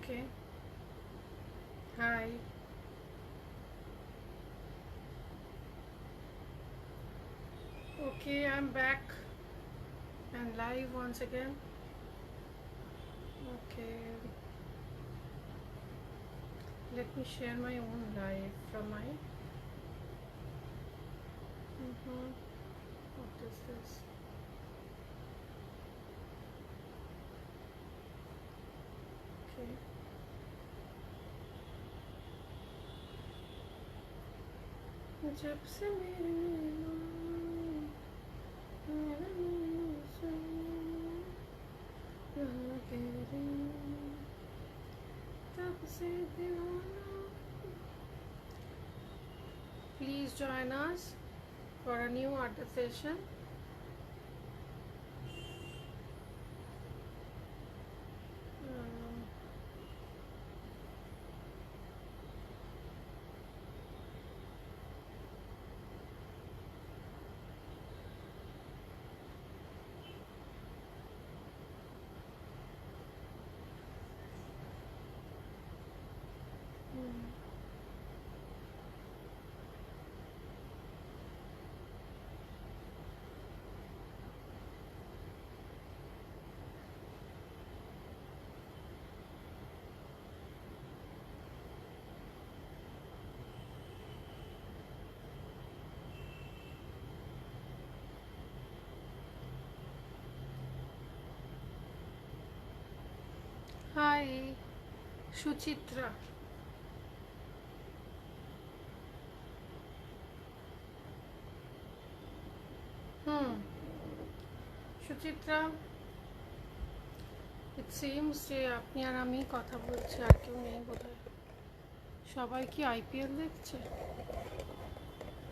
Okay. Hi. Okay, I'm back and live once again. Okay, let me share my own live from my. What is this? Okay. जब से मेरे मेरा लगे रे, तब से दीवाना. Please join us for a new art session. Um, Hi, Suchitra. Suchitra, it seems যে আপনি আর আমি কথা বলছি, আর কেউ নেই বোধহয়. সবাই কি আইপিএল দেখছে?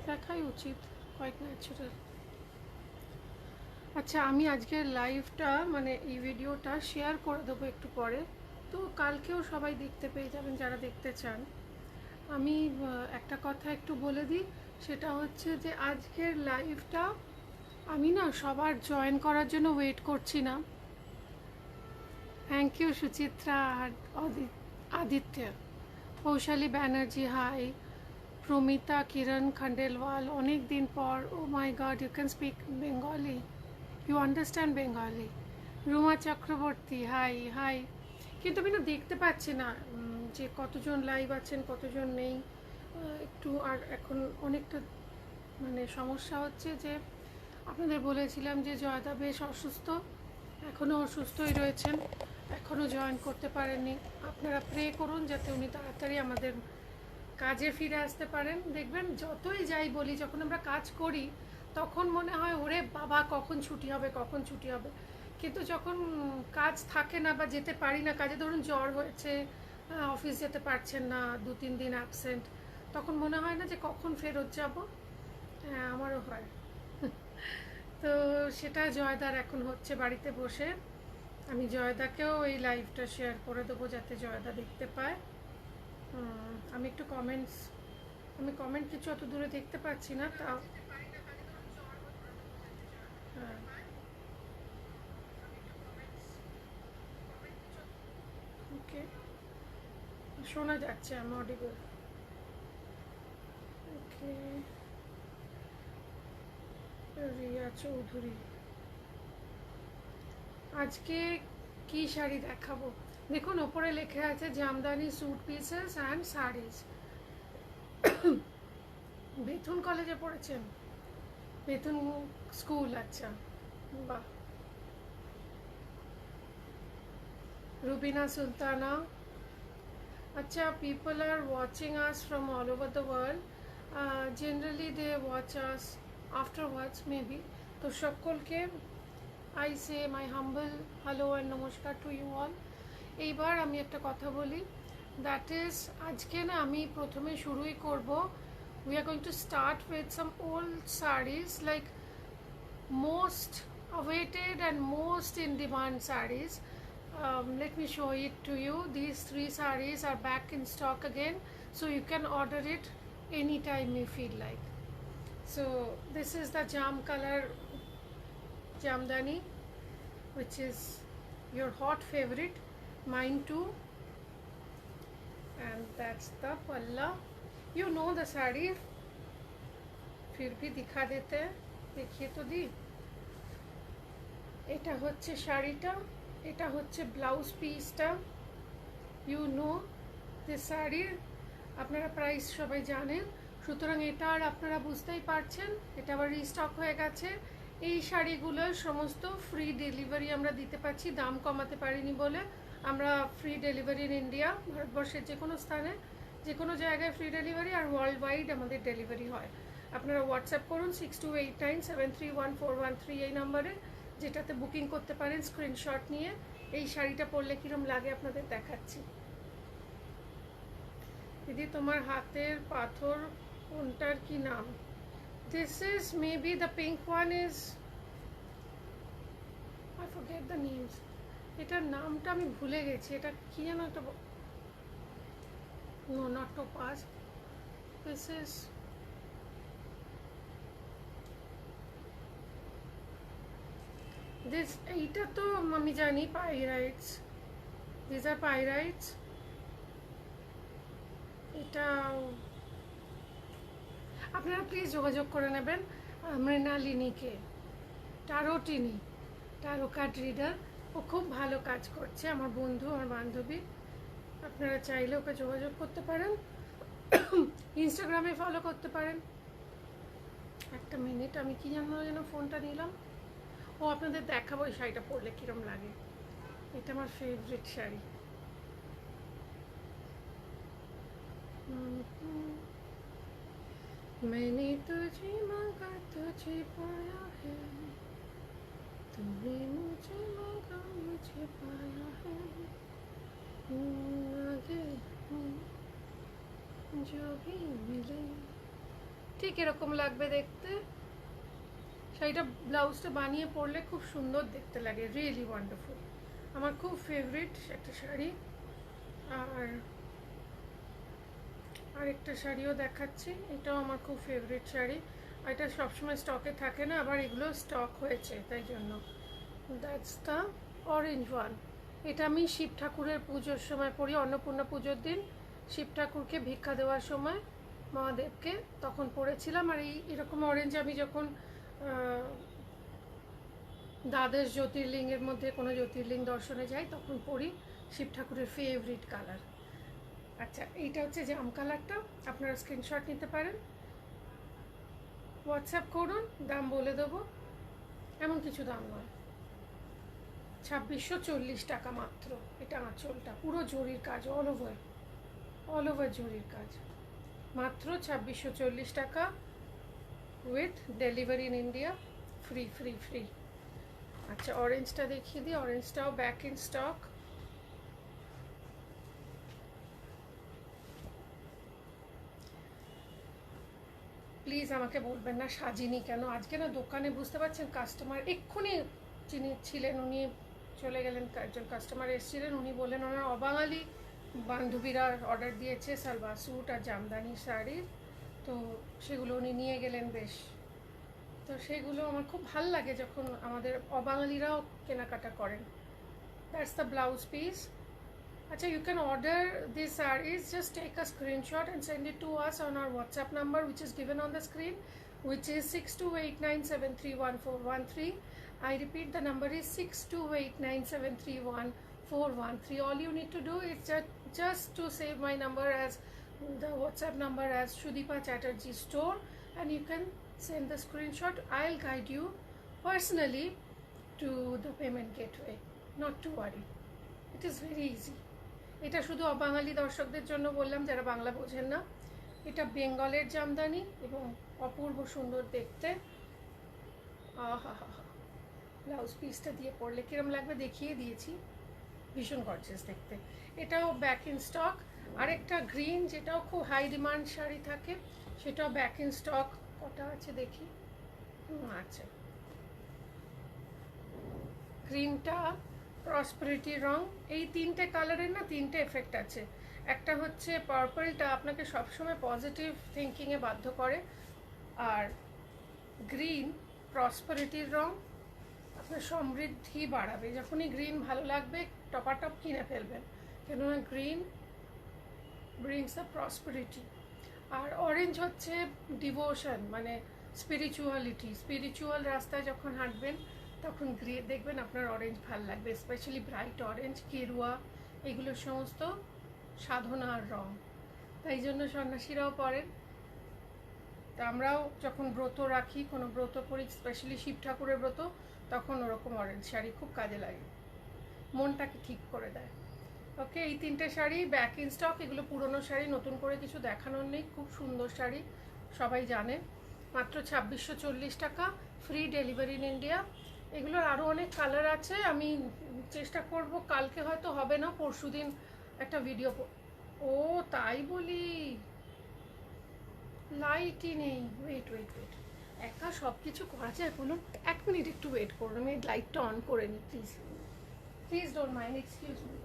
দেখাই উচিত, কোয়াইট ন্যাচারাল. আচ্ছা, আমি আজকের লাইভটা মানে এই ভিডিওটা শেয়ার করে দেবো একটু পরে, তো কালকেও সবাই দেখতে পেয়ে যাবেন যারা দেখতে চান. আমি একটা কথা একটু বলে দিই, সেটা হচ্ছে যে আজকের লাইভটা আমি না সবার জয়েন করার জন্য ওয়েট করছি না. থ্যাংক ইউ সুচিত্রা আর আদিত্য. পৌশালী ব্যানার্জি হাই. প্রমিতা কিরণ খান্ডেলওয়াল, অনেক দিন পর. Oh my God, you can speak Bengali, you understand Bengali. Ruma Chakraborty hi hi. কিন্তু আমি না দেখতে পাচ্ছি না যে কতজন লাইভ আছেন কতজন নেই. একটু আর এখন অনেকটা মানে সমস্যা হচ্ছে যে আপনাদের বলেছিলাম যে জয়দা বেশ অসুস্থ, এখনও অসুস্থই রয়েছেন, এখনও জয়েন করতে পারেননি. আপনারা প্রে করুন যাতে উনি তাড়াতাড়ি আমাদের কাজে ফিরে আসতে পারেন. দেখবেন যতই যাই বলি, যখন আমরা কাজ করি তখন মনে হয় ওরে বাবা কখন ছুটি হবে কখন ছুটি হবে, কিন্তু যখন কাজ থাকে না বা যেতে পারি না কাজে, ধরুন জ্বর হয়েছে, অফিস যেতে পারছেন না, 2-3 দিন অ্যাবসেন্ট, তখন মনে হয় না যে কখন ফেরত যাব. হ্যাঁ, আমারও হয়. তো সেটা জয়দার এখন হচ্ছে বাড়িতে বসে. আমি জয়দাকেও এই লাইভটা শেয়ার করে দেবো যাতে জয়দা দেখতে পায়. আমি একটু কমেন্ট কিছু অত দূরে দেখতে পাচ্ছি না, তাও. হ্যাঁ, ওকে, শোনা যাচ্ছে, আমি অডিবল. ওকে, রিয়া চৌধুরী, আজকে কি শাড়ি দেখাবো? দেখুন ওপরে লেখা আছে jamdani suit pieces and saris. Bethune কলেজে পড়েছেন? বেথুন স্কুল, আচ্ছা, বাহ. Rubina Sultana, acha, people are watching us from all over the world. Generally they watch us afterwards maybe. তো সকলকে I say my humble hello and namaskar to you all. এইবার আমি একটা কথা বলি, দ্যাট ইজ আজকে না আমি প্রথমে শুরুই করব. we are going to start with some old sarees, like most awaited and most in demand sarees. Let me show it to you. These 3 sarees are back in stock again, so you can order it anytime you feel like. So this is the jam color jamdani, which is your hot favorite, mine too. and that's the palla. You know the sari, फिर भी दिखा देते हैं, देखिए तो दी। এটা হচ্ছে শাড়িটা, এটা হচ্ছে ব্লাউজ পিসটা। ইউ নো দিস শাড়ির আপনারা প্রাইস সবাই জানেন, সুতরাং এটা আর আপনারা বুঝতেই পারছেন এটা আবার রিস্টক হয়ে গেছে। এই শাড়িগুলোর সমস্ত ফ্রি ডেলিভারি আমরা দিতে পারছি, দাম কমাতে পারিনি বলে। আমরা ফ্রি ডেলিভারি ইন ইন্ডিয়া, ভারতবর্ষের যে কোনো স্থানে যে কোনো জায়গায় ফ্রি ডেলিভারি, আর ওয়ার্ল্ড ওয়াইড আমাদের ডেলিভারি হয়। আপনারা হোয়াটসঅ্যাপ করুন 6289731413 এই নাম্বারে, যেটাতে বুকিং করতে পারেন স্ক্রিনশট নিয়ে। এই শাড়িটা পরলে কিরম লাগে আপনাদের দেখাচ্ছি। দিদি তোমার হাতের পাথর কোনটার কি নাম? This is maybe the pink one is, I forget the names. এটার নামটা আমি ভুলে গেছি, এটা কি যেন একটা, no not topaz, this is this, এইটা তো আমি জানি পাইরাইটস, দিস আর পাইরাইটস। এটা আপনারা প্লিজ যোগাযোগ করে নেবেন মৃণালিনীকে, টারোটিনি, টারো কার্ড রিডার। ও খুব ভালো কাজ করছে, আমার বন্ধু, আমার বান্ধবী। আপনারা চাইলে ওকে যোগাযোগ করতে পারেন, ইনস্টাগ্রামে ফলো করতে পারেন। একটা মিনিট, আমি কি যেন ফোনটা নিলাম। ও আপনাদের দেখাবো এই শাড়িটা পরলে কীরম লাগে। এটা আমার ফেভারিট শাড়ি। मैंने तुझे मांगा तुझे पाया है, तूने मुझे मांगा मुझे पाया है, आगे जो भी मिले। ঠিক এরকম লাগবে দেখতে। শাড়িটা ব্লাউজটা বানিয়ে পরলে খুব সুন্দর দেখতে লাগে, রিয়েলি ওয়ান্ডারফুল। আমার খুব ফেভারিট একটা শাড়ি। আর আরেকটা শাড়িও দেখাচ্ছি, এটাও আমার খুব ফেভারিট শাড়ি। আর এটা সবসময় স্টকে থাকে না, আবার এগুলো স্টক হয়েছে তাই জন্য। That's the orange one. এটা আমি শিব ঠাকুরের পুজোর সময় পরি, অন্নপূর্ণা পুজোর দিন শিব ঠাকুরকে ভিক্ষা দেওয়ার সময় মহাদেবকে তখন পরেছিলাম। আর এরকম অরেঞ্জ আমি যখন দ্বাদশ জ্যোতির্লিঙ্গের মধ্যে কোনো জ্যোতির্লিঙ্গ দর্শনে যাই তখন পরি, শিব ঠাকুরের ফেভারিট কালার। আচ্ছা, এইটা হচ্ছে জাম কালারটা, আপনারা স্ক্রিনশট নিতে পারেন, হোয়াটসঅ্যাপ করুন, দাম বলে দেবো, এমন কিছু দাম নয়। 2640 টাকা মাত্র। এটা আঁচলটা পুরো জরির কাজ, অল ওভার জরির কাজ, মাত্র 2640 টাকা, with delivery in India, free free free. আচ্ছা, অরেঞ্জটা দেখিয়ে দিই, অরেঞ্জটাও ব্যাক ইন স্টক। প্লিজ আমাকে বলবেন না সাজিনি কেন। আজকে না দোকানে বুঝতে পারছেন কাস্টমার এক্ষুনি যিনি ছিলেন উনি চলে গেলেন, একজন কাস্টমার এসেছিলেন, উনি বললেন ওনার অবাঙালি বান্ধবীরা অর্ডার দিয়েছে সালওয়ার স্যুট আর জামদানি শাড়ির, তো সেগুলো উনি নিয়ে গেলেন বেশ। তো সেগুলো আমার খুব ভাল লাগে যখন আমাদের অবাঙালিরাও কেনাকাটা করেন। That's the blouse piece. Achha, you can order these sarees, just take a screenshot and send it to us on our WhatsApp number which is given on the screen, which is 6289731413. I repeat, the number is 6289731413. All you need to do is just to save my number as the WhatsApp number as Shudipa Chatterjee Store, and you can send the screenshot. I'll guide you personally to the payment gateway, not to worry. It is very easy. এটা শুধু অবাঙালি দর্শকদের জন্য বললাম যারা বাংলা বোঝেন না। এটা বেঙ্গলের জামদানি এবং অপূর্ব সুন্দর দেখতে। আহা হা হা, ব্লাউজ পিসটা দিয়ে পরলে কিরম লাগবে দেখিয়ে দিয়েছি, ভীষণ গর্জিয়াস দেখতে। এটাও ব্যাক ইন স্টক। আরেকটা গ্রিন যেটাও খুব হাই ডিমান্ড শাড়ি থাকে, সেটাও ব্যাক ইন স্টক। কটা আছে দেখি, আচ্ছা, গ্রিনটা প্রসপারিটি রং। এই তিনটে কালারের না তিনটে এফেক্ট আছে। একটা হচ্ছে পার্পলটা আপনাকে সবসময় পজিটিভ থিঙ্কিংয়ে বাধ্য করে, আর গ্রিন প্রসপারিটির রং, আপনার সমৃদ্ধি বাড়াবে। যখনই গ্রিন ভালো লাগবে টপাটপ কিনে ফেলবেন, কেননা গ্রিন ব্রিংস দ্য প্রসপারিটি। আর অরেঞ্জ হচ্ছে ডিভোশন, মানে স্পিরিচুয়ালিটি। স্পিরিচুয়াল রাস্তায় যখন হাঁটবেন তখন দেখবেন আপনার অরেঞ্জ ভাল লাগবে, স্পেশালি ব্রাইট অরেঞ্জ, গেরুয়া, এগুলো সমস্ত সাধনার রং। তাই জন্য সন্ন্যাসীরাও পরেন। তা আমরাও যখন ব্রত রাখি, কোনো ব্রত করি, স্পেশালি শিব ঠাকুরের ব্রত, তখন ওরকম অরেঞ্জ শাড়ি খুব কাজে লাগে, মনটাকে ঠিক করে দেয়। ওকে, এই তিনটে শাড়ি ব্যাক ইন স্টক। এগুলো পুরনো শাড়ি, নতুন করে কিছু দেখানোর নেই, খুব সুন্দর শাড়ি, সবাই জানে। মাত্র 2640 টাকা, ফ্রি ডেলিভারি ইন ইন্ডিয়া। এগুলোর আরও অনেক কালার আছে, আমি চেষ্টা করব, কালকে হয়তো হবে না, পরশুদিন একটা ভিডিও। ও তাই বলি, লাইটই নেই। ওয়েট ওয়েট ওয়েট, একা সব কিছু করা যায় বলুন? 1 মিনিট একটু ওয়েট করুন, আমি লাইটটা অন করে নিই please. Please don't mind, excuse me.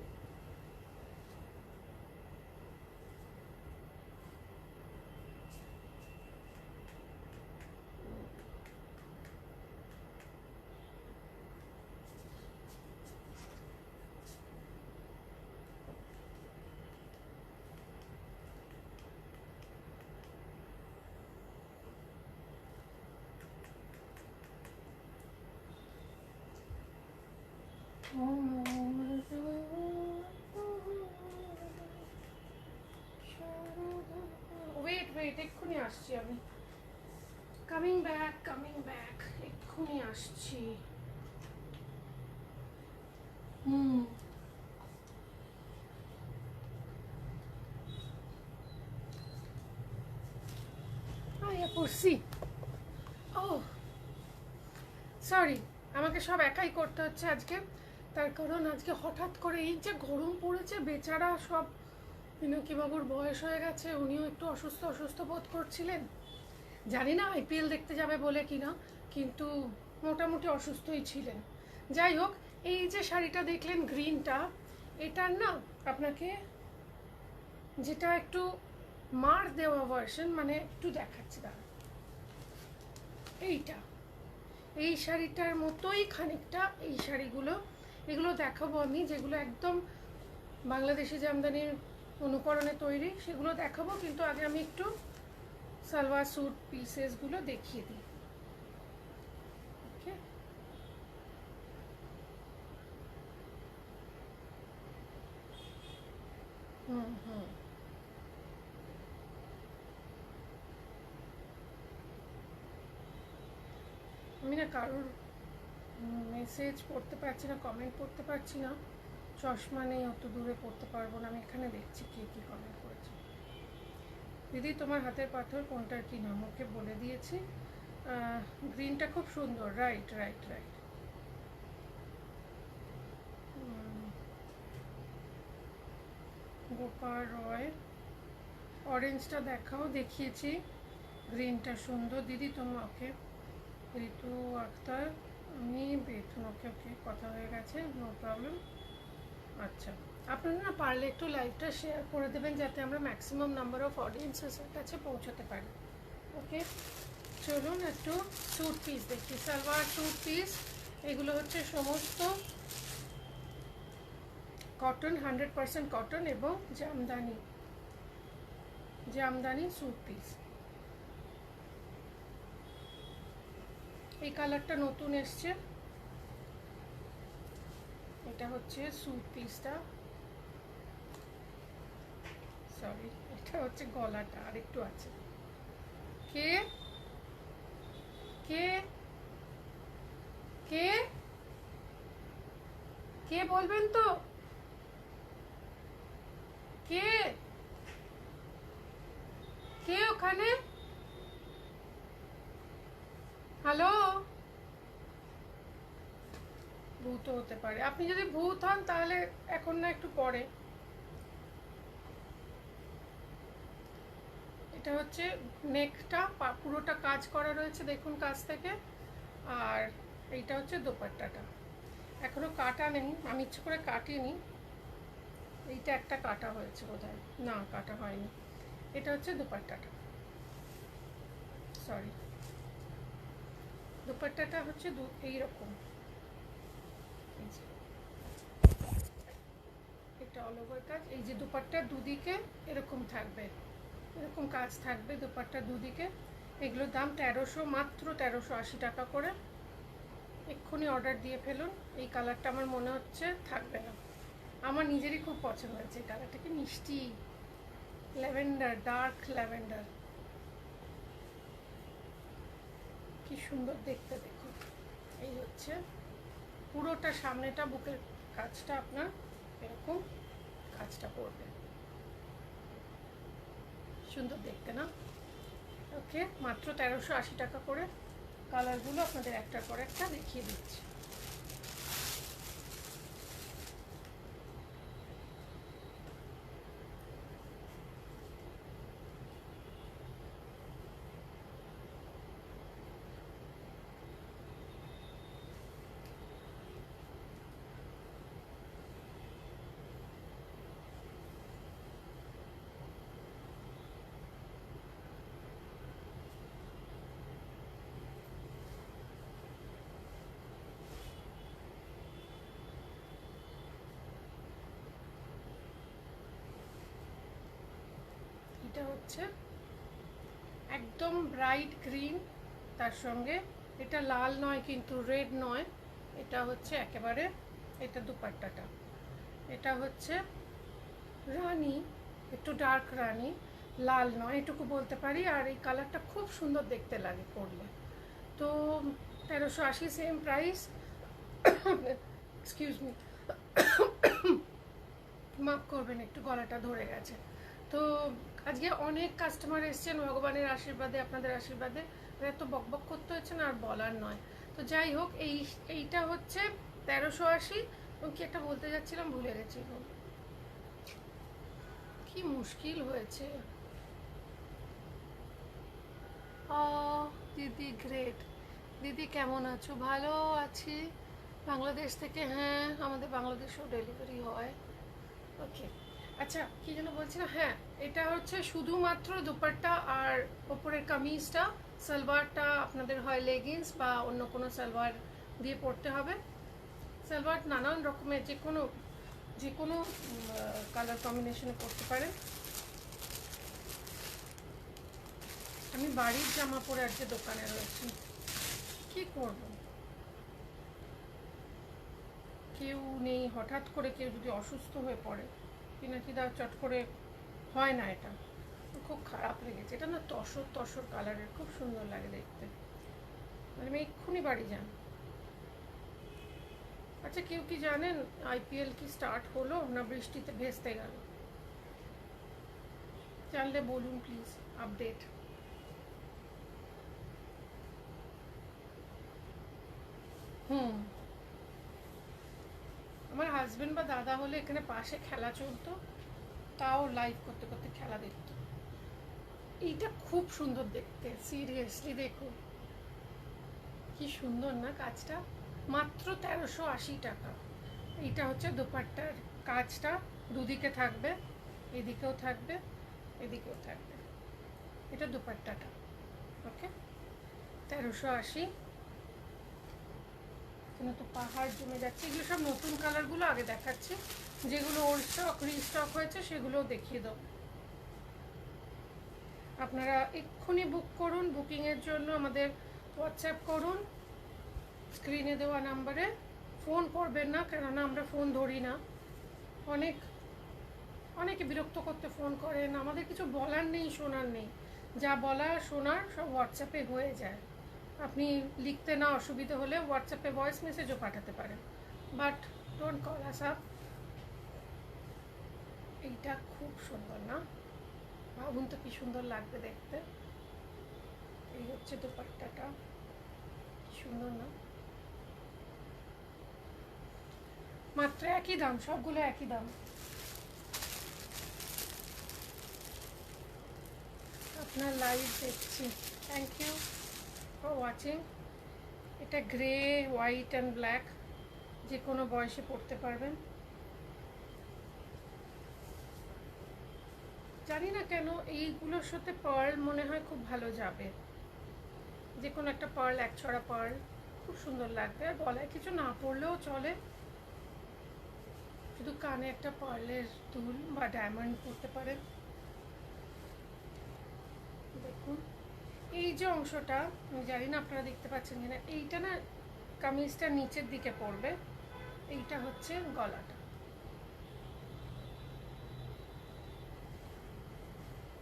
Wait wait, এক্ষুনি আসছি আমি। কামিং ব্যাক, এক্ষুনি আসছি। আয়া পড়ছি। ও সরি, আমাকে সব একাই করতে হচ্ছে আজকে। তার কারণ আজকে হঠাৎ করে এই যে গরম পড়েছে, বেচারা সব, মিনকিবাবুর বয়স হয়ে গেছে, উনিও একটু অসুস্থ অসুস্থ বোধ করছিলেন। জানি না আইপিএল দেখতে যাবে বলে কিনা, কিন্তু মোটামুটি অসুস্থই ছিলেন। যাই হোক, এই যে শাড়িটা দেখলেন গ্রিনটা, এটার না আপনাকে যেটা একটু মার দেওয়া ভার্সন, মানে একটু দেখাচ্ছি দাঁড়া, এইটা এই শাড়িটার মতোই খানিকটা এই শাড়িগুলো, এগুলো দেখাবো আমি, যেগুলো একদম বাংলাদেশি জামদানির অনুকরণে তৈরি, সেগুলো দেখাবো। কিন্তু আগে আমি একটু সালোয়ার স্যুট পিসেসগুলো দেখিয়ে দিই। ওকে, হুম হুম, আমি না কারোর মেসেজ পড়তে পারছি না, কমেন্ট পড়তে পারছি না, চশমা নেই, অত দূরে পড়তে পারবো না। আমি এখানে দেখছি কে কী কমেন্ট করেছে। দিদি তোমার হাতের পাথর কোনটার কি নাম? ওকে বলে দিয়েছি। গ্রিনটা খুব সুন্দর, রাইট রাইট রাইট। গোপাল রয়, অরেঞ্জটা দেখাও, দেখিয়েছি। গ্রিনটা সুন্দর দিদি তোমাকে। ঋতু আক্তার, আমি বেথুন, ওকে ওকে, কথা হয়ে গেছে, নো প্রবলেম। আচ্ছা, আপনারা না পারলে একটু লাইভটা শেয়ার করে দেবেন, যাতে আমরা ম্যাক্সিমাম নাম্বার অফ অডিয়েন্সের কাছে পৌঁছাতে পারি। ওকে, চলুন একটু স্যুট পিস দেখি, সালোয়ার স্যুট পিস। এগুলো হচ্ছে সমস্ত কটন, 100% কটন এবং জামদানি স্যুট পিস। এই কালারটা নতুন এসছে, এটা হচ্ছে স্যুট পিসটা, সরি এটা হচ্ছে গলাটা, আর একটু আছে। কে কে কে কে বলবেন তো? কে কে ওখানে? হ্যালো, ভূত হতে পারে। আপনি যদি ভূত হন তাহলে এখন না, একটু পরে। এটা হচ্ছে নেকটা, পুরোটা কাজ করা রয়েছে, দেখুন কাছ থেকে। আর এইটা হচ্ছে দোপাট্টাটা, এখনো কাটা নেই, আমি ইচ্ছে করে কাটিনি। এইটা একটা কাটা হয়েছে বোধহয়, না কাটা হয়নি। এটা হচ্ছে দোপাট্টাটা, সরি, দোপাট্টাটা হচ্ছে এইরকম, এটা অল ওভার কাজ। এই যে দুপাট্টার দুদিকে এরকম থাকবে, এরকম কাজ থাকবে দুপাট্টার দুদিকে। এগুলোর দাম 1300, মাত্র 1380 টাকা করে। এক্ষুনি অর্ডার দিয়ে ফেলুন। এই কালারটা আমার মনে হচ্ছে থাকবে না, আমার নিজেরই খুব পছন্দ হয়েছে। এই কালারটা কি মিষ্টি, ল্যাভেন্ডার, ডার্ক ল্যাভেন্ডার, কি সুন্দর দেখতে দেখুন। এই হচ্ছে পুরোটা সামনেটা, বুকের কাজটা আপনার এরকম কাজটা পড়বে, সুন্দর দেখতে না? ওকে, মাত্র 1380 টাকা করে। কালারগুলো আপনাদের একটার পর একটা দেখিয়ে দিচ্ছি। এটা হচ্ছে একদম ব্রাইট গ্রিন, তার সঙ্গে এটা লাল নয় কিন্তু রেড নয়, এটা হচ্ছে একেবারে, এটা দুপাট্টাটা, এটা হচ্ছে রানী, একটু ডার্ক রানী, লাল নয় এটুকু বলতে পারি। আর এই কালারটা খুব সুন্দর দেখতে লাগে পরলে। তো 1380 সেম প্রাইস। এক্সকিউজ মি, মাফ করবেন, একটু গলাটা ধরে গেছে। তো আজকে অনেক কাস্টমার এসছেন, ভগবানের আশীর্বাদে, আপনাদের আশীর্বাদে। এত বকবক করতে হচ্ছে না, আর বলার নয়। তো যাই হোক, এইটা হচ্ছে 1380। এবং কি একটা বলতে যাচ্ছিলাম, ভুলে গেছি, কি মুশকিল হয়েছে। দিদি গ্রেট। দিদি কেমন আছো? ভালো আছি, বাংলাদেশ থেকে। হ্যাঁ, আমাদের বাংলাদেশেও ডেলিভারি হয়। ওকে, আচ্ছা কি যেন বলছিলাম, হ্যাঁ এটা হচ্ছে শুধুমাত্র দুপাট্টা আর ওপরের কামিজটা, সালোয়ারটা আপনাদের হয় লেগিংস বা অন্য কোনো সালোয়ার দিয়ে পরতে হবে। সালোয়ার নানান রকমের, যে কোনো কালার কম্বিনেশনে পরতে পারেন। আমি বাড়ির জামা পরে আজকে দোকানে রয়েছি, কি করব, কেউ নেই। হঠাৎ করে কেউ যদি অসুস্থ হয়ে পড়ে, পিনাকিদা চট করে হয় না, এটা খুব খারাপ লেগেছে। এটা না তসর তসর কালারের, খুব সুন্দর লাগে দেখতে, মানে আমি এক্ষুনি বাড়ি যান। আচ্ছা কেউ কি জানেন আইপিএল কি স্টার্ট হলো না বৃষ্টিতে ভেস্তে গেল? জানলে বলুন প্লিজ, আপডেট। আমার হাজবেন্ড বা দাদা হলে এখানে পাশে খেলা চলতো, তাও লাইভ করতে করতে খেলা দেখতো। এইটা খুব সুন্দর দেখতে, সিরিয়াসলি দেখুন কি সুন্দর না কাজটা, মাত্র 1380 টাকা। এইটা হচ্ছে দোপাট্টার কাজটা, দুদিকে থাকবে, এদিকেও থাকবে, এদিকেও থাকবে। এটা দোপাট্টাটা, ওকে, 1380। এখানে তো পাহাড় জমে যাচ্ছে। এগুলো সব নতুন কালারগুলো আগে দেখাচ্ছি, যেগুলো ওল্ড স্টক রিস্টক হয়েছে সেগুলোও দেখিয়ে দেবো। আপনারা এক্ষুনি বুক করুন, বুকিংয়ের জন্য আমাদের হোয়াটসঅ্যাপ করুন স্ক্রিনে দেওয়া নাম্বারে। ফোন করবেন না, কেননা আমরা ফোন ধরি না। অনেকে বিরক্ত করতে ফোন করেন, আমাদের কিছু বলার নেই, শোনার নেই। যা বলার শোনার সব হোয়াটসঅ্যাপে হয়ে যায়। আপনি লিখতে না অসুবিধে হলে হোয়াটসঅ্যাপে ভয়েস মেসেজও পাঠাতে পারেন, but don't call us up. এইটা খুব সুন্দর না? ভাবুন তো কি সুন্দর লাগবে দেখতে। এই হচ্ছে দোপাট্টাটা, সুন্দর না? মাত্র একই দাম, সবগুলো একই দাম। আপনার লাইভ দেখছি, থ্যাংক ইউ ফর ওয়াচিং। এটা গ্রে, হোয়াইট অ্যান্ড ব্ল্যাক, যে কোনো বয়সে পড়তে পারবেন। জানি না কেন এইগুলোর সাথে পার্ল মনে হয় খুব ভালো যাবে, যে কোনো একটা পার্ল, এক ছড়া পার্ল খুব সুন্দর লাগবে। আর গলায় কিছু না পরলেও চলে, শুধু কানে একটা পার্লের দুল বা ডায়মন্ড পরতে পারেন। দেখুন এই যে অংশটা, আমি জানি না আপনারা দেখতে পাচ্ছেন কিনা, এইটা না কামিজটা নিচের দিকে পড়বে, এইটা হচ্ছে গলাটা।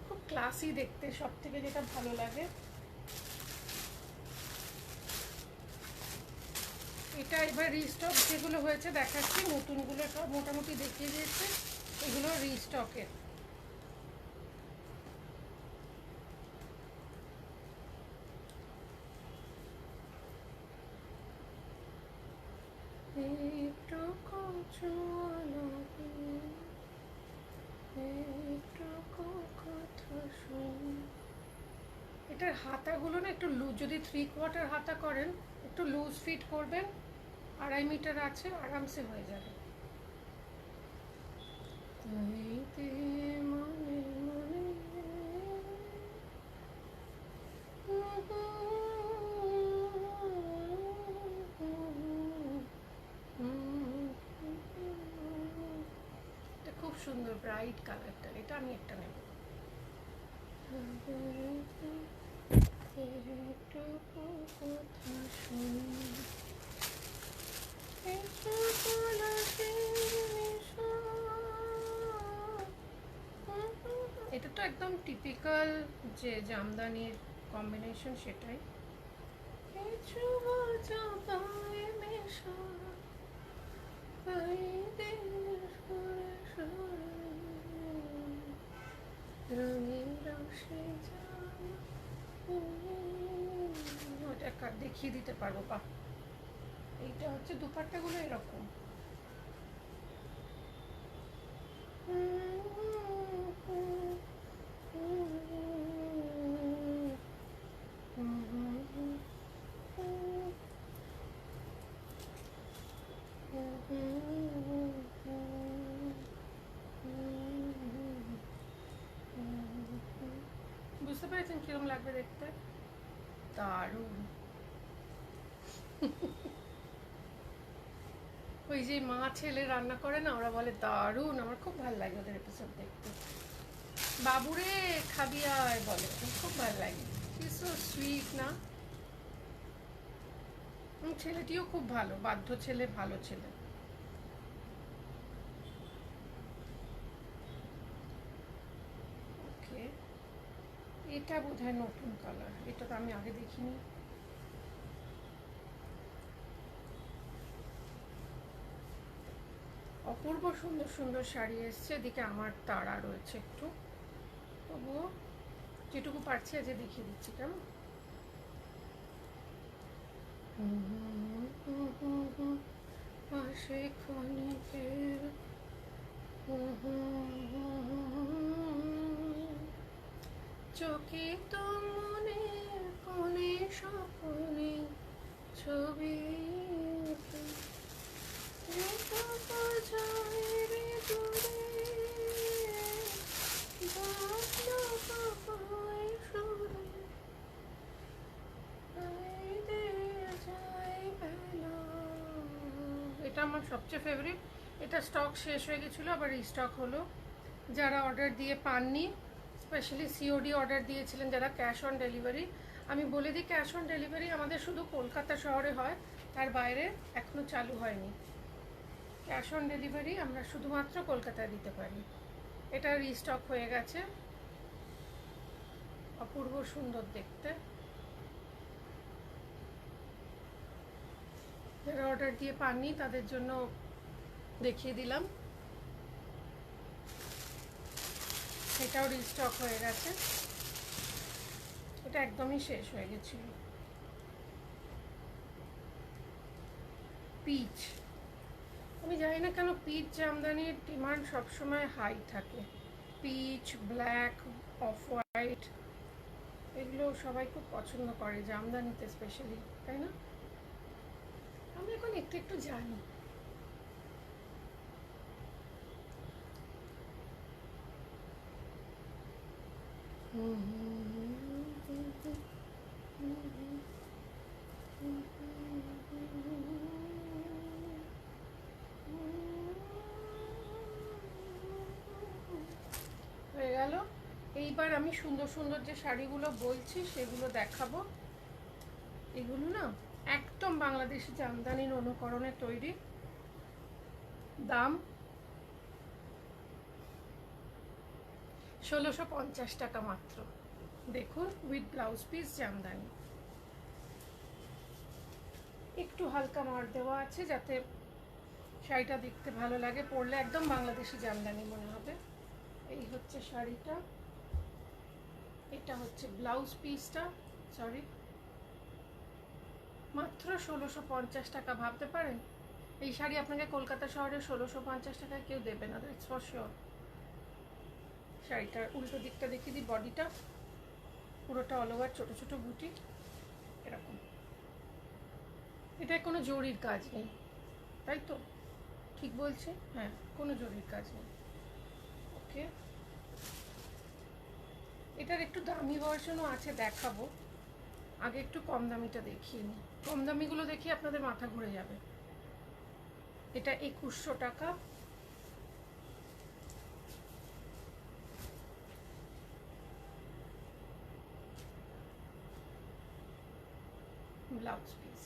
খুব ক্লাসি দেখতে, সব থেকে যেটা ভালো লাগে। এটা এবার রিস্টক যেগুলো হয়েছে দেখাচ্ছি, নতুনগুলো সব মোটামুটি দেখিয়ে দিয়েছে, এগুলো রিস্টকের। একটু কথা শুন। এটার হাতাগুলো না একটু লুজ, যদি 3/4 হাতা করেন একটু লুজ ফিট করবেন, 2.5 মিটার আছে, আরামসে হয়ে যাবে। মনে মনে এটা খুব সুন্দর ব্রাইট কালারটা, এটা আমি একটা নেব। এটা তো একদম টিপিক্যাল যে জামদানির কম্বিনেশন, সেটাই। ওটা দেখিয়ে দিতে পারবো পা। এইটা হচ্ছে দুপাট্টাগুলো এরকম। বুঝতে পেরেছেন কিরকম লাগবে দেখতে? দারুণ। ওই যে মা ছেলে রান্না করে না, ওরা বলে দারুণ, আমার খুব ভালো লাগে ওদের এপিসোড দেখতে। বাবুরে খাবি আয় বলে, খুব ভালো লাগে। সি সো সুইট না? ছেলেটিও খুব ভালো, বাধ্য ছেলে, ভালো ছেলে। ওকে, এটা বোধহয় নতুন কালার, এটা তো আমি আগে দেখিনি। অপূর্ব সুন্দর সুন্দর শাড়ি এসছে, এদিকে আমার তাড়া রয়েছে একটু, তবুও যেটুকু পারছি আজ দেখিয়ে দিচ্ছি। কেমন? পাশে ক্ষণিকের চকিত মনে কোণে স্বপ্নে ছবি এটা আমার সবচেয়ে ফেভারিট। এটা স্টক শেষ হয়ে গেছিলো, আবার রিস্টক হলো। যারা অর্ডার দিয়ে পাননি, স্পেশালি সিওডি অর্ডার দিয়েছিলেন যারা, ক্যাশ অন ডেলিভারি, আমি বলে দিই ক্যাশ অন ডেলিভারি আমাদের শুধু কলকাতা শহরে হয়, তার বাইরে এখনও চালু হয়নি। ক্যাশ অন ডেলিভারি আমরা শুধুমাত্র কলকাতায় দিতে পারি। এটা রিস্টক হয়ে গেছে, অপূর্ব সুন্দর দেখতে। যারা অর্ডার দিয়ে পাননি তাদের জন্য দেখিয়ে দিলাম। এটাও রিস্টক হয়ে গেছে, এটা একদমই শেষ হয়ে গেছিল। পিচ, আমি জানি না কেন পিচ জামদানির ডিমান্ড সবসময় হাই থাকে। পিচ, ব্ল্যাক, অফ হোয়াইট, এগুলো সবাই খুব পছন্দ করে জামদানিতে স্পেশালি, তাই না? আমি এখন একটু একটু জানি। আমি সুন্দর সুন্দর যে শাড়িগুলো বলছি সেগুলো দেখাবো। এগুলো না একদম বাংলাদেশি জামদানির অনুকরণে তৈরি। দাম 1650 টাকা মাত্র। দেখুন, উইথ ব্লাউজ পিস জামদানি। একটু হালকা মার দেওয়া আছে যাতে শাড়িটা দেখতে ভালো লাগে, পরলে একদম বাংলাদেশি জামদানি মনে হবে। এই হচ্ছে শাড়িটা, এটা হচ্ছে ব্লাউজ পিসটা। সরি, মাত্র 1650 টাকা। ভাবতে পারেন এই শাড়ি আপনাকে কলকাতা শহরে 1650 টাকায় কেউ দেবে না, দ্যাটস ফর শিওর। শাড়িটার উল্টো দিকটা দেখিয়ে দিই। বডিটা পুরোটা অল ওভার ছোটো ছোটো বুটি এরকম। এটায় কোনো জরির কাজ নেই, তাই তো? ঠিক বলছি? হ্যাঁ, কোনো জরির কাজ নেই। ওকে, এটার একটু দামি ভার্সনও আছে, দেখাবো। আগে একটু কম দামিটা দেখিয়ে নিই। কম দামিগুলো দেখিয়ে আপনাদের মাথা ঘুরে যাবে। এটা 2100 টাকা। Blouse piece.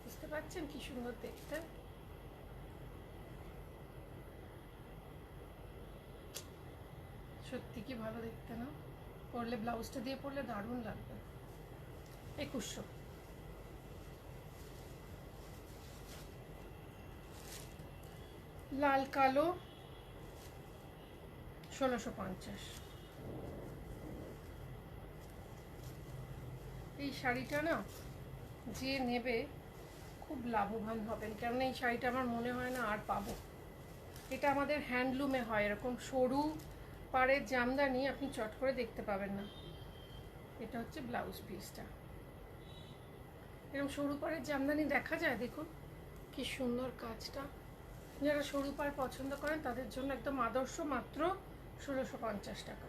বুঝতে পারছেন কি সুন্দর দেখতে? সত্যি কি ভালো দেখতে না? পরলে ব্লাউজটা দিয়ে পরলে দারুণ লাগবে। 2100। লাল কালো 1650। এই শাড়িটা না যে নেবে খুব লাভবান হবেন, কেননা এই শাড়িটা আমার মনে হয় না আর পাবো। এটা আমাদের হ্যান্ডলুমে হয়, এরকম সরু পাড়ের জামদানি আপনি চট করে দেখতে পাবেন না। এটা হচ্ছে ব্লাউজ পিসটা। এরকম সরু পাড়ের জামদানি দেখা যায়, দেখুন কি সুন্দর কাজটা। যারা সরু পাড় পছন্দ করেন তাদের জন্য একদম আদর্শ। মাত্র 1650 টাকা।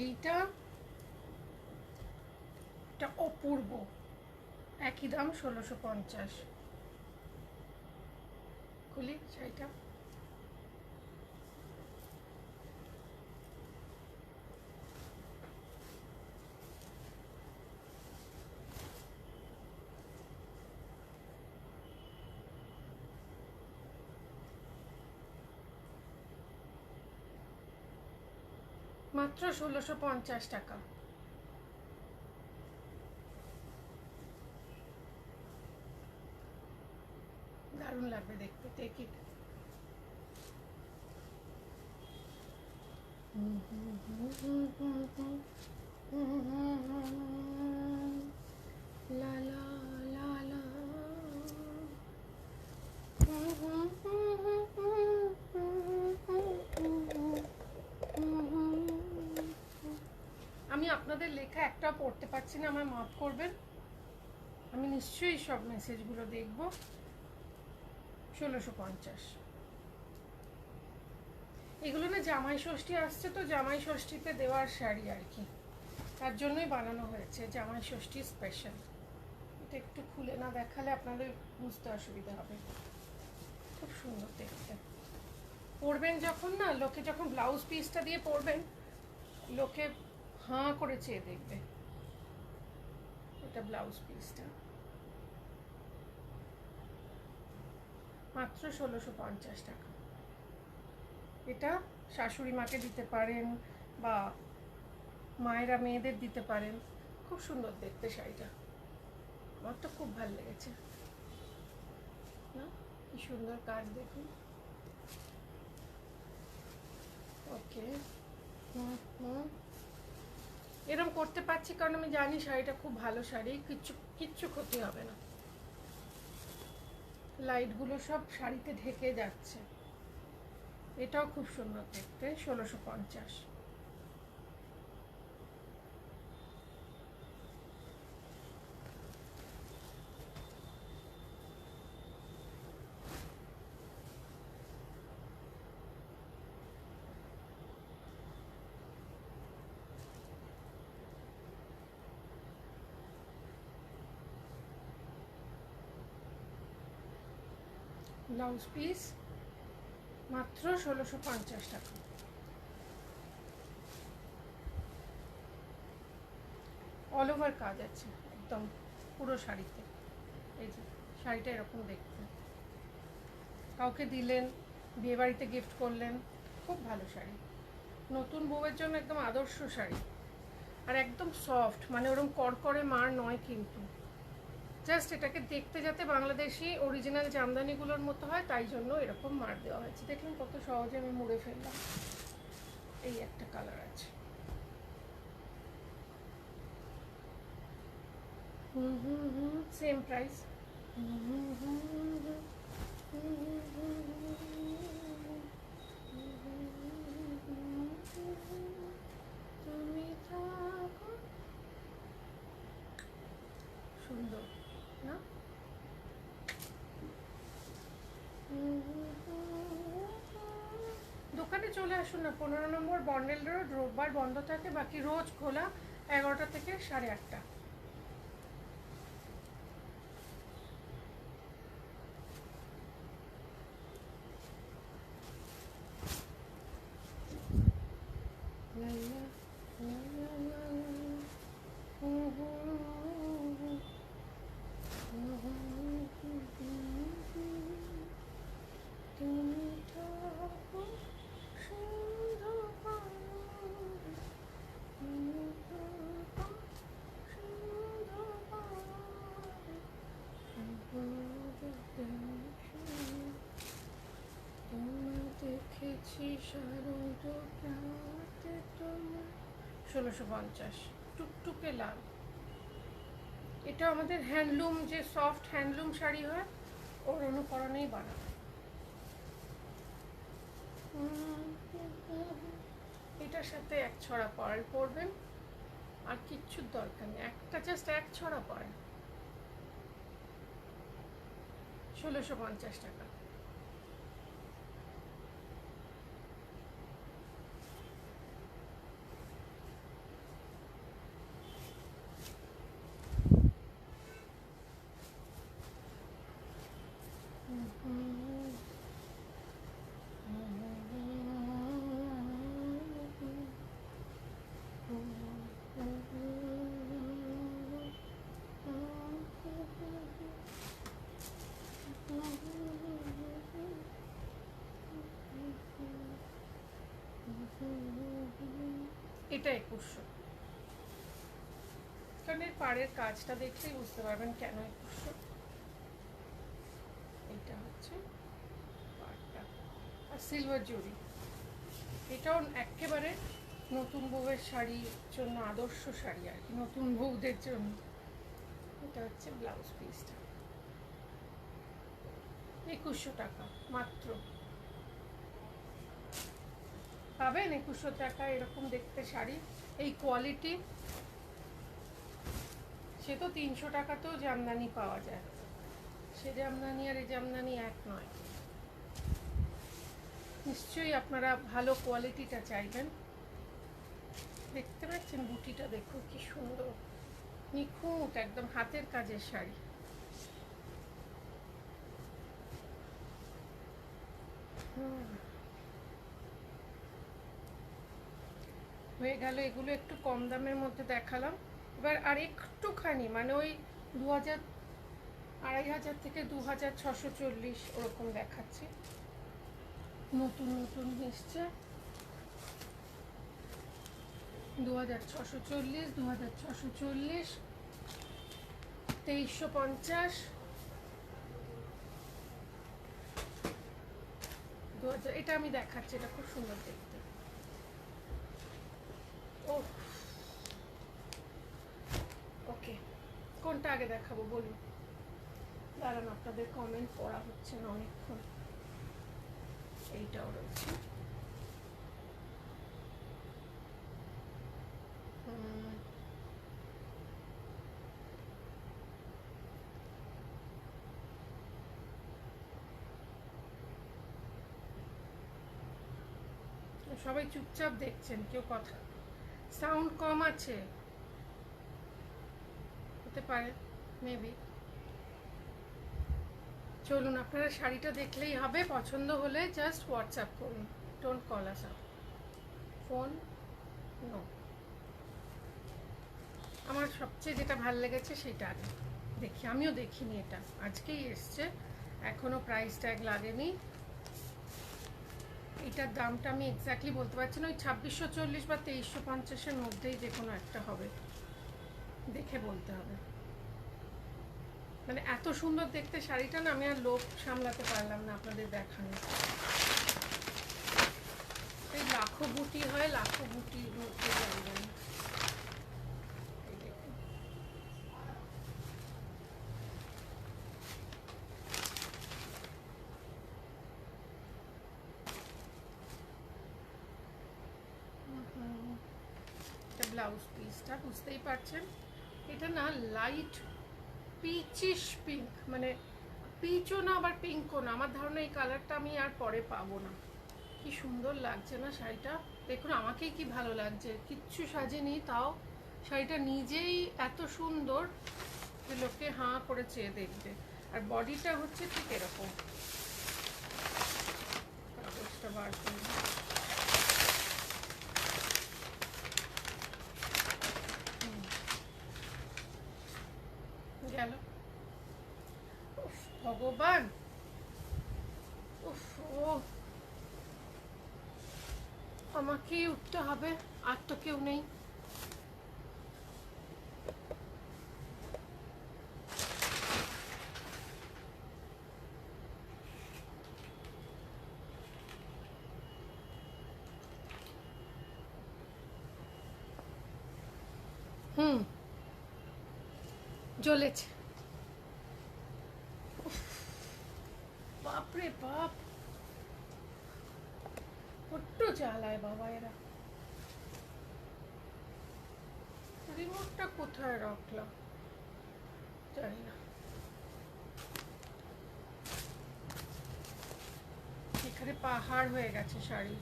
এইটা অপূর্ব, একই দাম 1650। খুলি শাড়িটা। মাত্র 1650 টাকা। দারুণ লাগবে দেখতে। Take it. লা লা লা লা। আমি আপনাদের লেখা একটা পড়তে পারছি না, আমায় মাফ করবেন। আমি নিশ্চয়ই সব মেসেজগুলো দেখব। 1650। এগুলো না জামাই ষষ্ঠী আসছে, তো জামাই ষষ্ঠীতে দেওয়ার শাড়ি আর কি, তার জন্যই বানানো হয়েছে জামাই ষষ্ঠী স্পেশাল। এটা একটু খুলে না দেখালে আপনাদের বুঝতে অসুবিধা হবে। খুব সুন্দর দেখতে। পরবেন যখন না, লোকে যখন ব্লাউজ পিসটা দিয়ে পরবেন, লোকে হাঁ করে চেয়ে দেখবে। এটা ব্লাউজ পিসটা। মাত্র 1650 টাকা। এটা শাশুড়ি মাকে দিতে পারেন বা মায়েরা মেয়েদের দিতে পারেন। খুব সুন্দর দেখতে শাড়িটা, আমার তো খুব ভালো লেগেছে না? কি সুন্দর কাজ দেখুন। ওকে, এরকম করতে পারছি কারণ আমি জানি শাড়িটা খুব ভালো শাড়ি, কিচ্ছু ক্ষতি হবে না। লাইটগুলো সব শাড়িতে ঢেকে যাচ্ছে। এটাও খুব সুন্দর দেখতে। 1650। ব্লাউজ পিস মাত্র 1650 টাকা। অল ওভার কাজ আছে একদম পুরো শাড়িতে। এই যে শাড়িটা এরকম দেখতে, কাউকে দিলেন, বিয়েবাড়িতে গিফট করলেন, খুব ভালো শাড়ি, নতুন বউয়ের জন্য একদম আদর্শ শাড়ি। আর একদম সফট, মানে ওরকম করকরে মার নয় কিন্তু, জাস্ট এটাকে দেখতে যাতে বাংলাদেশি অরিজিনাল জামদানিগুলোর মতো হয়, তাই জন্য এরকম মার দেওয়া হয়েছে। দেখুন কত সহজে আমি মুড়ে ফেললাম। এই একটা কালার আছে, সেম প্রাইস। সুন্দর না? দোকানে চলে আসুন না, 15 নম্বর বন্ডেল রোড, রোববার বন্ধ থাকে, বাকি রোজ খোলা 11টা থেকে 8:30। দেখেছি 1650, টুকটুকে লাল। এটা আমাদের হ্যান্ডলুম, যে সফট হ্যান্ডলুম শাড়ি হয় ওর অনুকরণেই বানানো। এটার সাথে এক ছড়া পার্ল পরবেন, আর কিচ্ছুর দরকার নেই, একটা জাস্ট এক ছড়া পার্ল, 1650 টাকা। এটা 2100, কারণ এর পাড়ের কাজটা দেখলেই বুঝতে পারবেন কেন 2100। এটা হচ্ছে পাড়টা, আর সিলভার জুড়ি। এটাও একেবারে নতুন বউয়ের শাড়ির জন্য আদর্শ শাড়ি আর কি, নতুন বউদের জন্য। এটা হচ্ছে ব্লাউজ পিসটা, 2100 টাকা মাত্র। পাবেন 2100 টাকা এরকম দেখতে শাড়ি, এই কোয়ালিটি। সে তো 300 টাকাতেও জামদানি পাওয়া যায়, সে জামদানি আর এই জামদানি এক নয়। নিশ্চয়ই আপনারা ভালো কোয়ালিটিটা চাইবেন। দেখতে পাচ্ছেন বুটিটা, দেখুন কি সুন্দর, নিখুঁত একদম হাতের কাজের শাড়ি। হয়ে গেল এগুলো, একটু কম দামের মধ্যে দেখালাম। এবার আর একটুখানি, মানে ওই 2000, 2500 থেকে 2640 ওরকম দেখাচ্ছি। নতুন নতুন এসছে 2640, 2640, 2350, 2000। এটা আমি দেখাচ্ছি, এটা খুব সুন্দর দেখতে। ও ওকে, কোনটা আগে দেখাবো বলুন? দাঁড়ান, আপনাদের কমেন্ট পড়া হচ্ছে না অনেকক্ষণ। এইটাও রয়েছে, সবাই চুপচাপ দেখছেন, কেউ কথা, সাউন্ড কম আছে, হতে পারে মেবি। চলুন, আপনারা শাড়িটা দেখলেই হবে, পছন্দ হলে জাস্ট হোয়াটসঅ্যাপ করুন, don't call us up, phone no. আমার সবচেয়ে যেটা ভালো লেগেছে সেটা আগে দেখি, আমিও দেখিনি, এটা আজকেই এসছে, এখনো প্রাইস ট্যাগ লাগেনি। এটার দামটা আমি এক্স্যাক্টলি বলতে পারছি না, ওই 2640 বা 2350-এর মধ্যেই যে কোনো একটা হবে, দেখে বলতে হবে। মানে এত সুন্দর দেখতে শাড়িটা না, আমি আর লোভ সামলাতে পারলাম না আপনাদের দেখানো। এই লাখো বুটি হয়, লাখো বুটির মধ্যে যাবেন। ব্লাউজ পিসটা বুঝতেই পারছেন, এটা না লাইট পিচিশ পিঙ্ক, মানে পিচও না আবার পিঙ্কও না, আমার ধারণা এই কালারটা আমি আর পরে পাবো না। কি সুন্দর লাগছে না শাড়িটা, দেখুন আমাকেই কি ভালো লাগছে, কিচ্ছু সাজেনি, তাও শাড়িটা নিজেই এত সুন্দর যে লোকে হাঁ করে চেয়ে দেখবে। আর বডিটা হচ্ছে ঠিক এরকম, কাগজটা বার করে গেল। ভগবান, উফ, ও আমাকেই উঠতে হবে, আর তো কেউ নেই। জ্বলেছে, বাপরে বাপ, বড্ড জ্বালায় বাবা এরা। রিমোটটা কোথায় রাখলাম জানি না, এখানে পাহাড় হয়ে গেছে শাড়ি।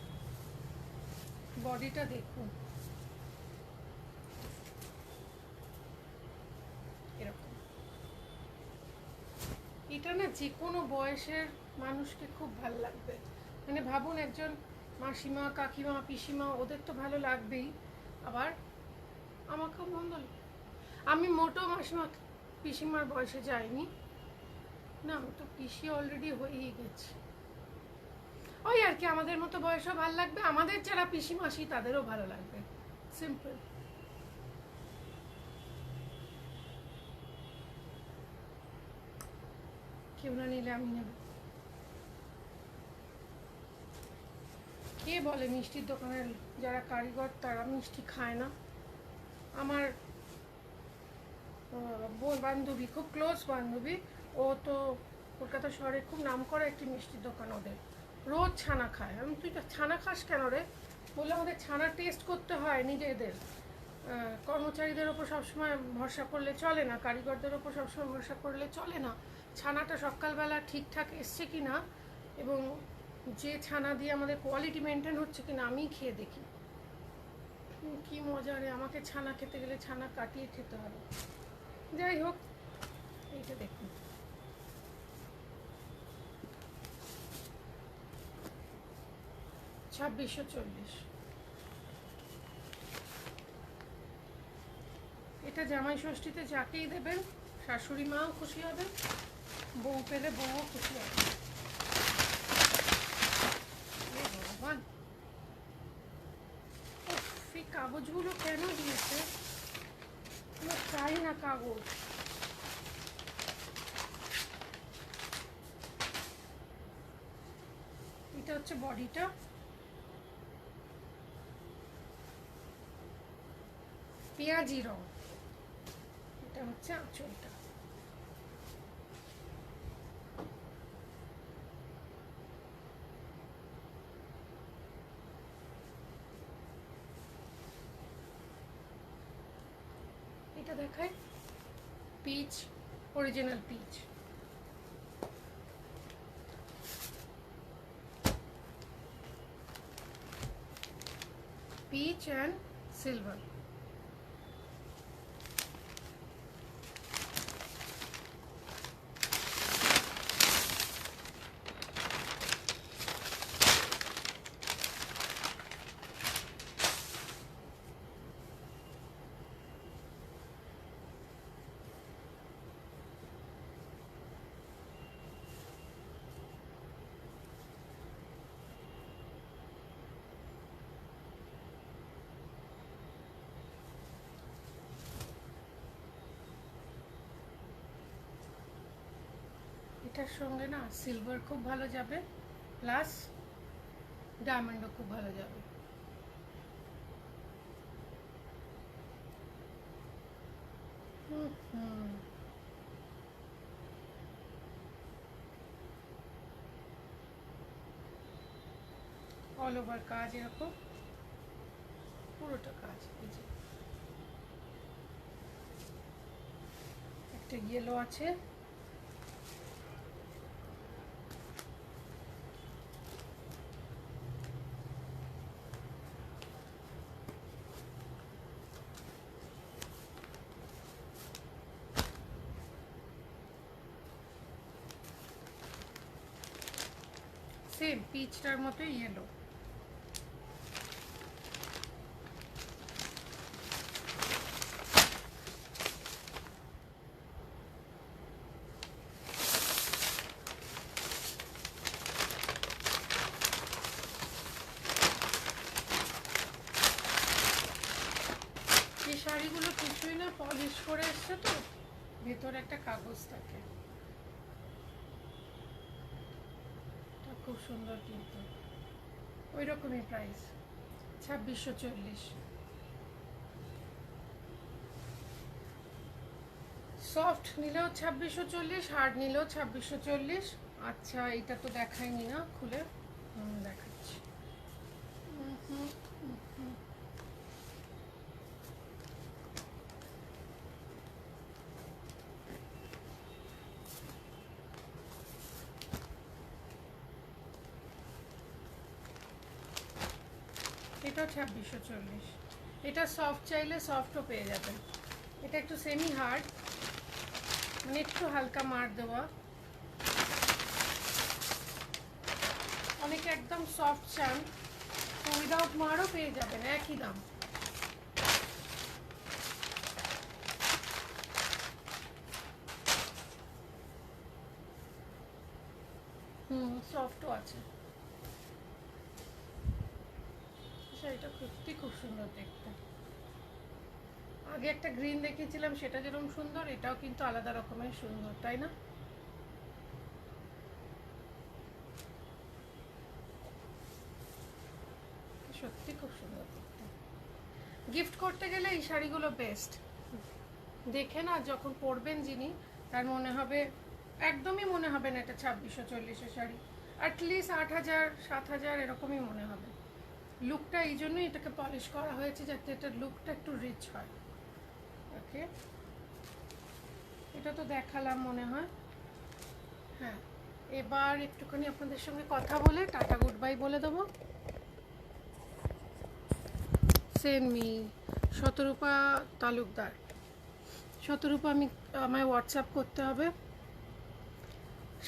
বডিটা দেখুন এরকম, এটা না যে কোনো বয়সের মানুষকে খুব ভালো লাগবে। মানে ভাবুন, একজন মাসিমা, কাকিমা, পিসিমা, ওদের তো ভালো লাগবেই, আবার আমাকেও বন্ধ। আমি মোটো মাসিমা পিসিমার বয়সে যাইনি না, আমি তো পিসি অলরেডি হয়েই গেছি। ওই আর কি, আমাদের মতো বয়সও ভালো লাগবে, আমাদের যারা পিসি মাসি তাদেরও ভালো লাগবে, সিম্পল। কেউ না নিলে আমি নেব। কে বলে মিষ্টির দোকানের যারা কারিগর তারা মিষ্টি খায় না? আমার বান্ধবী, খুব ক্লোজ বান্ধবী, ও তো কলকাতা শহরে খুব নামকরা একটি মিষ্টির দোকান, ওদের রোজ ছানা খায়। আমি, তুই তো ছানা খাস কেন রে? বললে আমাদের ছানা টেস্ট করতে হয় নিজেদের, কর্মচারীদের ওপর সবসময় ভরসা করলে চলে না, কারিগরদের ওপর সবসময় ভরসা করলে চলে না। ছানাটা সকালবেলা ঠিকঠাক এসছে কি না, এবং যে ছানা দিয়ে আমাদের কোয়ালিটি মেনটেন হচ্ছে কিনা আমি খেয়ে দেখি। কি মজা রে, আমাকে ছানা খেতে গেলে ছানা কাটিয়ে খেতে হবে। যাই হোক, এইটা দেখুন, $2640। এটা জামাই ষষ্ঠীতে যাকেই দেবেন, শাশুড়ি মাও খুশি হবে, বউ পেলে বউও খুশি হবে। ভগবান, এই কাগজগুলো কেন দিয়েছে? চাই না কাগজ। এটা হচ্ছে বডিটা, পেঁয়াজি রং, এটা হচ্ছে আঁচলটা। এটা দেখায় peach, original peach. Peach and silver. এটার সঙ্গে না সিলভার খুব ভালো যাবে, প্লাস ডায়মন্ডও খুব ভালো যাবে। অল ওভার কাজ এরকম, পুরোটা কাজ। এই যে একটা ইয়েলো আছে, সেম পিচটার মতো ইয়েলো। এই শাড়িগুলো কিছুই না, পলিশ করে এসছে তো, ভেতরে একটা কাগজ থাকে, খুব সুন্দর কিন্তু। ওই রকমই প্রাইস, 2640। সফট নিলেও 2640, হার্ড নিলেও 2640। আচ্ছা এটা তো দেখাইনি না খুলে, দেখাচ্ছি। এটাও 2640। এটা সফট চাইলে সফটও পেয়ে যাবেন। এটা একটু সেমি হার্ড, মানে একটু হালকা মার দেওয়া। অনেকে একদম সফট চান, তো উইদাউট মারও পেয়ে যাবেন, একই দাম। সফটও আছে। শাড়িটা সত্যি খুব সুন্দর দেখতে। আগে একটা গ্রিন দেখিয়েছিলাম, সেটা যেরকম সুন্দর, এটাও কিন্তু আলাদা রকমের সুন্দর, তাই না? সত্যি খুব সুন্দর দেখতে। গিফট করতে গেলে এই শাড়িগুলো বেস্ট। দেখে না যখন পরবেন যিনি, তার মনে হবে, একদমই মনে হবে না এটা 2640-এর শাড়ি। অ্যাটলিস্ট 8000 7000 এরকমই মনে হবে। লুকটা এই জন্যই এটাকে পলিশ করা হয়েছে, যাতে এটার লুকটা একটু রিচ হয়। ওকে, এটা তো দেখালাম মনে হয়। হ্যাঁ, এবার একটুখানি আপনাদের সঙ্গে কথা বলে টাটা গুড বাই বলে দেবো। সেন্ড মি শতরূপা তালুকদার। শতরূপা আমায় হোয়াটসঅ্যাপ করতে হবে।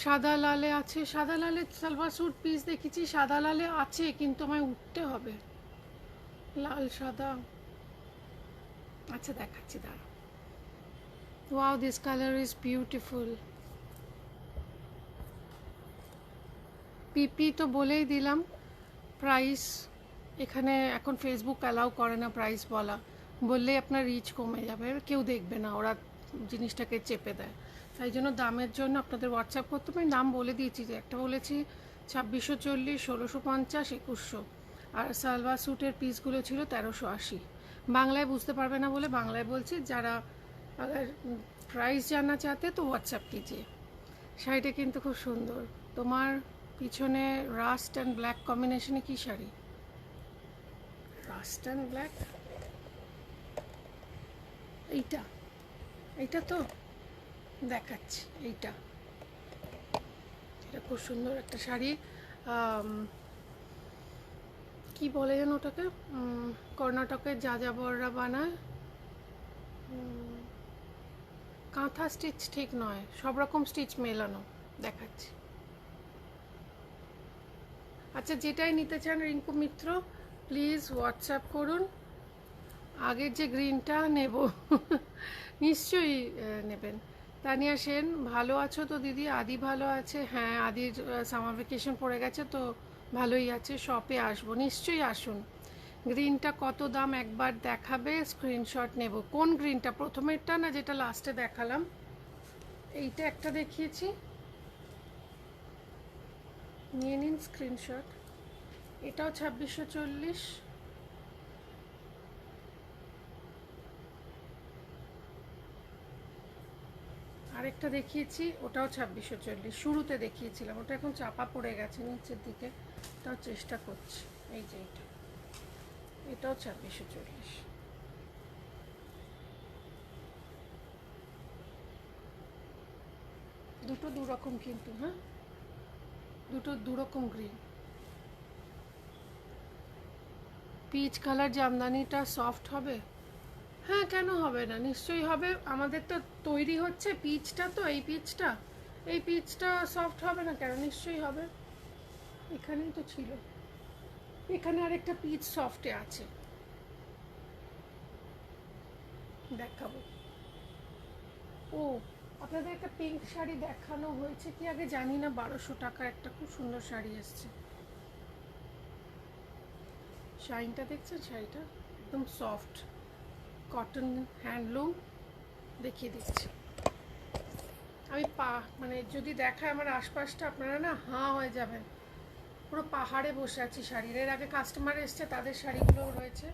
সাদা লালে আছে, সাদা লালে সালোয়ার স্যুট পিস দেখেছি, সাদা লালে আছে, কিন্তু আমায় উঠতে হবে। লাল সাদা, আচ্ছা দেখাচ্ছি দাঁড়া। Wow, this colour is beautiful. পিপি তো বলেই দিলাম। প্রাইস এখানে এখন ফেসবুক অ্যালাউ করে না প্রাইস বলা, বললেই আপনার রিচ কমে যাবে, কেউ দেখবে না, ওরা জিনিসটাকে চেপে দেয়। তাই জন্য দামের জন্য আপনাদের হোয়াটসঅ্যাপ করতে পারি। দাম বলে দিয়েছি, যে একটা বলেছি 2640, 1650, 2100। আর সালোয়ার স্যুটের পিসগুলো ছিল 1380। বাংলায় বুঝতে পারবে না বলে বাংলায় বলছি। যারা আগার প্রাইস জানা চাতে তো হোয়াটসঅ্যাপ কিজিয়ে। শাড়িটা কিন্তু খুব সুন্দর। তোমার পিছনে রাস্ট অ্যান্ড ব্ল্যাক কম্বিনেশনে কি শাড়ি? রাস্ট অ্যান্ড ব্ল্যাক, এইটা, এইটা তো দেখাচ্ছি। এইটা, এটা খুব সুন্দর একটা শাড়ি। কি বলে যেন ওটাকে, কর্ণাটকের যাযাবররা বানায়। কাঁথা স্টিচ ঠিক নয়, সব রকম স্টিচ মেলানো। দেখাচ্ছি। আচ্ছা, যেটাই নিতে চান রিঙ্কু মিত্র, প্লিজ হোয়াটসঅ্যাপ করুন। আগের যে গ্রিনটা নেব, নিশ্চয়ই নেবেন। তানিয়া সেন, ভালো আছো তো দিদি? আদি ভালো আছে? হ্যাঁ, আদির সামার ভ্যাকেশন পড়ে গেছে তো ভালোই আছে। শপে আসবো, নিশ্চয়ই আসুন। গ্রিনটা কত দাম একবার দেখাবে, স্ক্রিনশট নেব। কোন গ্রিনটা, প্রথমেরটা না যেটা লাস্টে দেখালাম? এইটা একটা দেখিয়েছি, নিয়ে নিন স্ক্রিনশট। এটাও 2640। আরেকটা দেখিয়েছি, ওটাও 2640, শুরুতে দেখিয়েছিলাম, ওটা এখন চাপা পড়ে গেছে নিচের দিকে, তাও চেষ্টা করছি। এই যে এটাও 2640। দুটো দুরকম কিন্তু, হ্যাঁ দুটো দুরকম গ্রিন। পিচ কালার জামদানিটা সফট হবে? হ্যাঁ, কেন হবে না, নিশ্চয়ই হবে। আমাদের তো তৈরি হচ্ছে পিচটা, তো এই পিচটা সফট হবে না কেন, নিশ্চয়ই হবে। এখানেই তো ছিল, এখানে আরেকটা পিচ সফটে আছে, দেখাবো। ও, আপনাদের একটা পিঙ্ক শাড়ি দেখানো হয়েছে কি আগে জানি না, 1200 টাকার একটা খুব সুন্দর শাড়ি এসছে। শাইনটা দেখছেন, শাড়িটা একদম সফট কটন হ্যান্ডলুম, দেখিয়ে দিচ্ছি। আমি মানে যদি দেখায় আমার আশপাশটা, আপনারা না হাঁ হয়ে যাবেন। পুরো পাহাড়ে বসে আছি শাড়ির। এর আগে কাস্টমার এসছে, তাদের শাড়িগুলোও রয়েছে।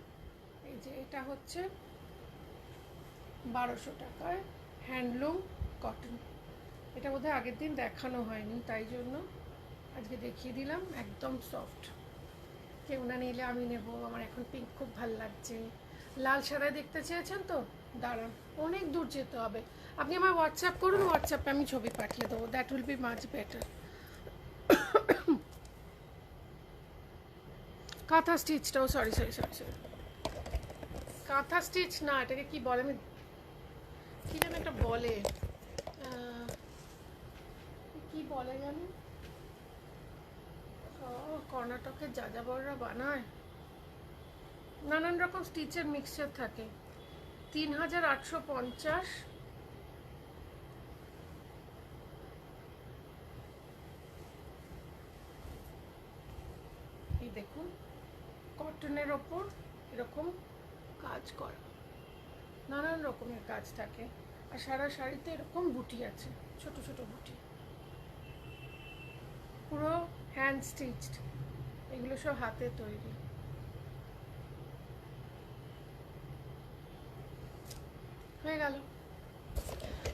এই যে এটা হচ্ছে 1200 টাকায় হ্যান্ডলুম কটন। এটা বোধহয় আগের দিন দেখানো হয়নি, তাই জন্য আজকে দেখিয়ে দিলাম। একদম সফট, কেউ না নিলে আমি নেব, আমার এখন পিঙ্ক খুব ভাল লাগছে। লাল সাদায় দেখতে চেয়েছেন তো, দাঁড়ান, অনেক দূর যেতে হবে। আপনি আমার হোয়াটসঅ্যাপ করুন, হোয়াটসঅ্যাপে আমি ছবি পাঠিয়ে দেবো, that will be much better. কাঁথা স্টিচটাও, সরি, কাঁথা স্টিচ না, এটাকে কি বলে, আমি কি যেন একটা বলে, কি বলে জানি, কর্ণাটকের যাযাবররা বানায়, নানান রকম স্টিচের মিক্সচার থাকে। 3850। এই দেখুন, কটনের ওপর এরকম কাজ করা, নানান রকমের কাজ থাকে, আর সারা শাড়িতে এরকম বুটি আছে, ছোট ছোট বুটি, পুরো হ্যান্ড স্টিচড। এগুলো সব হাতে তৈরি। হয়ে গেল।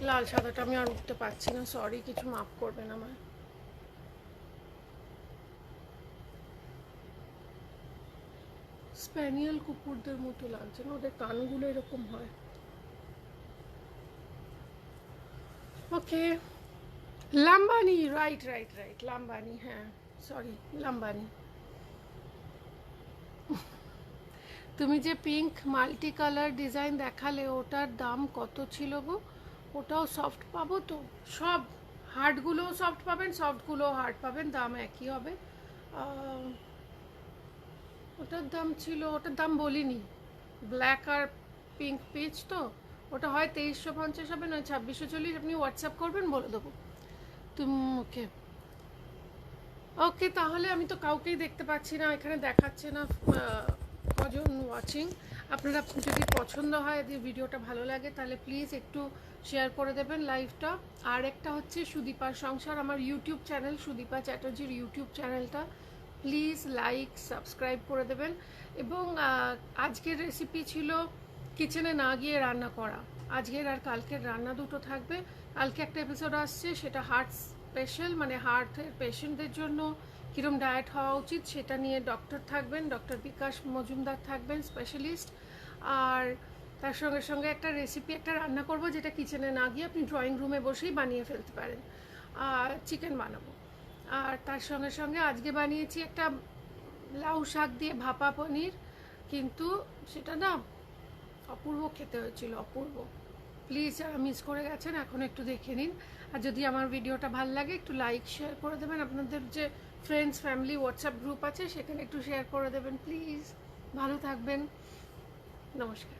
লাল সাদাটা আমি আর উঠতে পারছি না, সরি, কিছু মাফ করবেন আমায়। স্প্যানিয়াল কুকুরদের মতো লাগছে না, ওদের কানগুলো এরকম হয়। ওকে, লাম্বানি, রাইট, লাম্বানি, হ্যাঁ সরি, লাম্বানি। তুমি যে পিঙ্ক মাল্টি কালার ডিজাইন দেখালে, ওটার দাম কত ছিল গো? ওটাও সফট পাবো তো? সব হার্ডগুলোও সফট পাবেন, সফটগুলোও হার্ড পাবেন, দাম একই হবে। ওটার দাম ছিল, ওটার দাম বলিনি, ব্ল্যাক আর পিঙ্ক পিচ তো, ওটা হয় 2350 হবে, নয় 2640। আপনি হোয়াটসঅ্যাপ করবেন, বলে দেবো। তুমি ওকে, ওকে, তাহলে আমি তো কাউকেই দেখতে পাচ্ছি না, এখানে দেখাচ্ছে না কজন ওয়াচিং। আপনারা যদি পছন্দ হয়, যদি ভিডিওটা ভালো লাগে, তাহলে প্লিজ একটু শেয়ার করে দেবেন লাইভটা। আর একটা হচ্ছে সুদীপার সংসার, আমার ইউটিউব চ্যানেল, সুদীপা চ্যাটার্জির ইউটিউব চ্যানেলটা প্লিজ লাইক সাবস্ক্রাইব করে দেবেন। এবং আজকের রেসিপি ছিল কিচেনে না গিয়ে রান্না করা। আজকের আর কালকের রান্না দুটো থাকবে। কালকে একটা এপিসোড আসছে, সেটা হার্ট স্পেশাল, মানে হার্টের পেশেন্টদের জন্য কীরকম ডায়েট হওয়া উচিত সেটা নিয়ে ডক্টর থাকবেন, ডক্টর বিকাশ মজুমদার থাকবেন, স্পেশালিস্ট। আর তার সঙ্গে সঙ্গে একটা রেসিপি, একটা রান্না করব যেটা কিচেনে না গিয়ে আপনি ড্রয়িং রুমে বসেই বানিয়ে ফেলতে পারেন। আর চিকেন বানাবো। আর তার সঙ্গে সঙ্গে আজকে বানিয়েছি একটা লাউ শাক দিয়ে ভাপা পনির, কিন্তু সেটা না অপূর্ব খেতে হয়েছিল, অপূর্ব। প্লিজ যারা মিস করে গেছেন এখন একটু দেখে নিন। আর যদি আমার ভিডিওটা ভালো লাগে, একটু লাইক শেয়ার করে দেবেন। আপনাদের যে ফ্রেন্ডস ফ্যামিলি হোয়াটসঅ্যাপ গ্রুপ আছে, সেখানে একটু শেয়ার করে দেবেন প্লিজ। ভালো থাকবেন, নমস্কার।